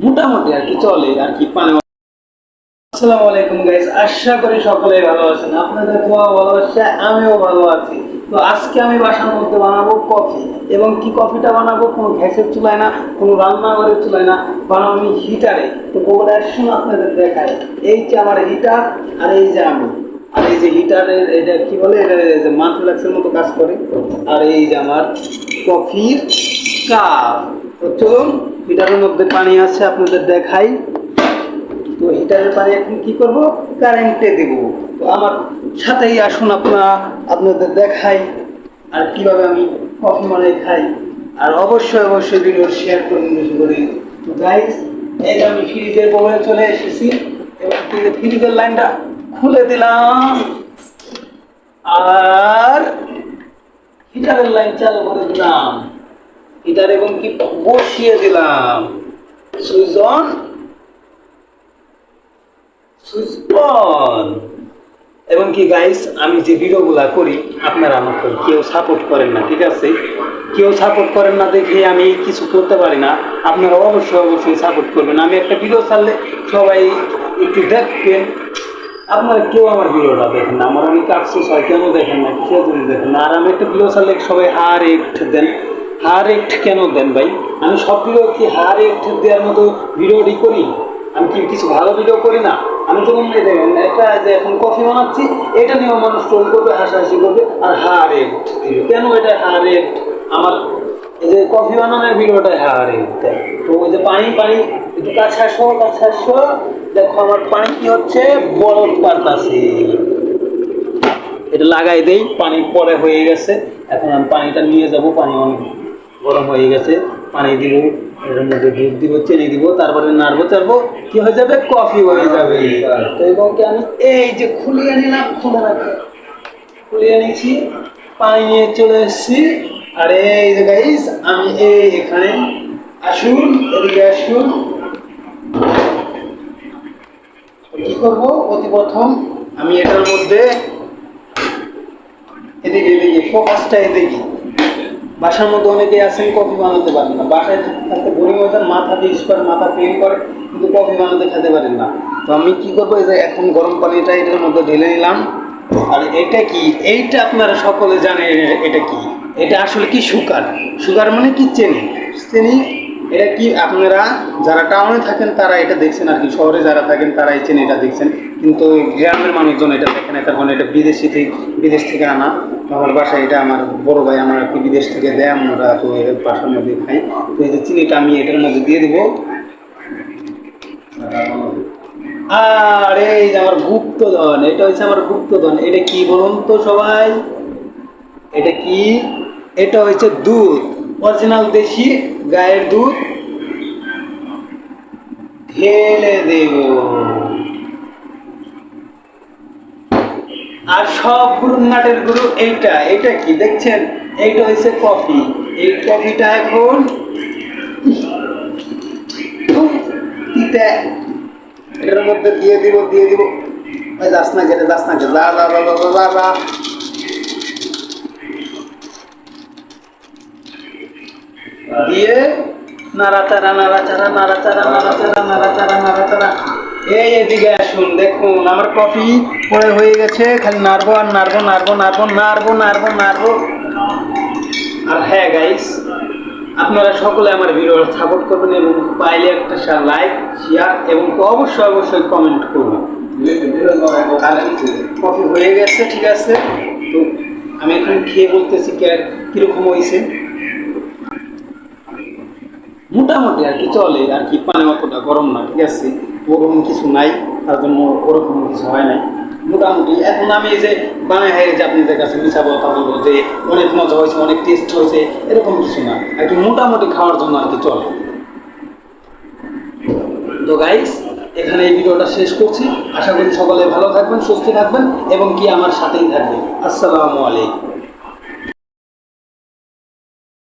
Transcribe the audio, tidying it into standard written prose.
মোটামুটি আর কি চলে আর কি পানে। আসসালামু আলাইকুম গাইস, আশা করি সকলেই ভালো আছেন। আপনাদের দোয়া ভালোবাসা আমিও ভালো আছি। তো আজকে আমি বাসার মধ্যে বানাবো কফি, এবং কি কফিটা বানাবো কোনো গ্যাসের চুলায় না, কোনো রান্নাঘরের চুলায় না, বানাবো আমি হিটারে। তো গোবর আসুন আপনাদের দেখাই। এই যে আমার হিটার, আর এই যে আমি, আর এই যে হিটারের এটা কি বলে, এটা যে মাল্টিপ্লেক্সের মতো কাজ করে। আর এই যে আমার কফির কাপ। তো চলুন, হিটারের মধ্যে পানি আছে আপনাদের দেখাই। তো হিটারের পানি এখন কি করব, কারেন্টে দেব। তো আমার সাথেই আসুন, আপনাদের দেখাই আর কিভাবে আমি কফি বানাই খাই। আর অবশ্যই ভিডিও শেয়ার করুন বেশি করে। তো গাইস, এই যে আমি ফ্রিজের বগলে চলে এসেছি, এবং ফ্রিজের লাইনটা খুলে দিলাম আর হিটারের লাইন চালু করে দিলাম। হিটার এবং কি বসিয়ে দিলাম, সুইচ অন, এবং কি গাইস, আমি যে ভিডিওগুলা করি আপনারা আমাকে কেউ সাপোর্ট করেন না, ঠিক আছে? কেউ সাপোর্ট করেন না দেখে আমি কিছু করতে পারি না। আপনারা অবশ্যই সাপোর্ট করবেন। আমি একটা ভিডিও ছাড়লে সবাই একটু দেখবেন। আপনারা কেউ আমার ভিডিওটা দেখেন না, আমার অনেক আফসোস হয়, কেন দেখেন না, কেউ যদি দেখেন না। আর আমি একটা ভিডিও ছাড়লে সবাই হার একট দেন। হার একট কেন দেন ভাই? আমি সব ভিডিও কি হার একট দেওয়ার মতো ভিডিওটি করি? আমি কি কিছু ভালো ভিডিও করি না? আমি তো মনে দেখেন একটা যে এখন কফি বানাচ্ছি, এটা নিয়েও মানুষ ট্রোল করবে, হাসাহাসি করবে, আর হার একট দিবে কেন? এটা হার একট আমার এই যে কফি বানানোর ভিডিওটাই হার একট। তো ওই যে পানি একটু কাছে আসো, দেখো আমার পানি কি হচ্ছে, বরফ পাল্টাছে। এটা লাগাই দেই, পানি পরে হয়ে গেছে। এখন আমি পানিটা নিয়ে যাব, পানি অনেক গরম হয়ে গেছে। পানি দিব, এর মধ্যে দুধ দিব, চিনি দিব, তারপরে নাড়বো চাড়বো, কি হয়ে যাবে, কফি হয়ে যাবে। তো এবং কি আমি এই যে খুলিয়ে নিলাম, খুলিয়ে নিয়েছি, পানি নিয়ে চলে এসেছি। আর এই যে গাইস, আমি এখানে আসুন, এদিকে আসুন। কি করবো, অতি প্রথম আমি এটার মধ্যে এদিকে ফোকাসটা এদিকে। বাসার মধ্যে অনেকে আছেন কফি বানাতে পারেন না, বাসায় থাকতে বোরিং হয়ে যান, মাথা ইউজ করে, মাথা পেন করে, কিন্তু কফি বানাতে খেতে পারেন না। তো আমি কি করবো, এই যে এখন গরম পানিটা এটার মধ্যে ঢেলে নিলাম। আর এটা কি, এইটা আপনারা সকলে জানেন এটা কি। এটা আসলে কি, সুগার মানে কি, চিনি। এটা কি, আপনারা যারা টাউনে থাকেন তারা এটা দেখছেন আর কি, শহরে যারা থাকেন তারা এই চিনিটা দেখছেন, কিন্তু গ্রামের মানুষজন এটা দেখেন না, কারণ এটা বিদেশ থেকে আনা। আমার বাসায় এটা আমার বড় ভাই আমার আর কি বিদেশ থেকে দেয়, আমরা তো এর বাসার মধ্যে খাই। তো এই যে চিনিটা আমি এটার মধ্যে দিয়ে দিব। আর এই যে আমার গুপ্তধন, এটা হচ্ছে আমার গুপ্তধন। এটা কি বলুন তো সবাই, এটা কি? এটা হচ্ছে দুধ, অরিজিনাল দেশি গায়ের দুধ ঢেলে দেব। আর সব গুরুর নাটের গুরু এটা কি দেখছেন, এইটা হচ্ছে কফি। এই কফিটা এখন এটার মধ্যে দিয়ে দিব। যাস না কেটে, যা দিয়ে নাড়াচাড়া। এদিকে আসুন, দেখুন আমার কফি পরে হয়ে গেছে, খালি নাড়বো আর নাড়বো। আর হ্যাঁ গাইস, আপনারা সকলে আমার ভিডিও সাপোর্ট করবেন, এবং পাইলে একটা লাইক, শেয়ার এবং অবশ্যই কমেন্ট করবেন। কফি হয়ে গেছে, ঠিক আছে। তো আমি এখন খেয়ে বলতেছি কিরকম হয়েছে। মোটামুটি আর কি চলে আর কি, পানি অতটা গরম না, ঠিক আছে, ওরকম কিছু নাই, তার জন্য ওরকম কিছু হয় নাই, মোটামুটি। এখন আমি এই যে বানাই হাই যে আপনাদের কাছে মিশা কথা বলবো যে অনেক মজা হয়েছে, অনেক টেস্ট হয়েছে, এরকম কিছু না আর কি, মোটামুটি খাওয়ার জন্য আর কি চলে। তো গাইস, এখানে এই ভিডিওটা শেষ করছি। আশা করি সকলে ভালো থাকবেন, সুস্থ থাকবেন, এবং কি আমার সাথেই থাকবেন। আসসালামু আলাইকুম।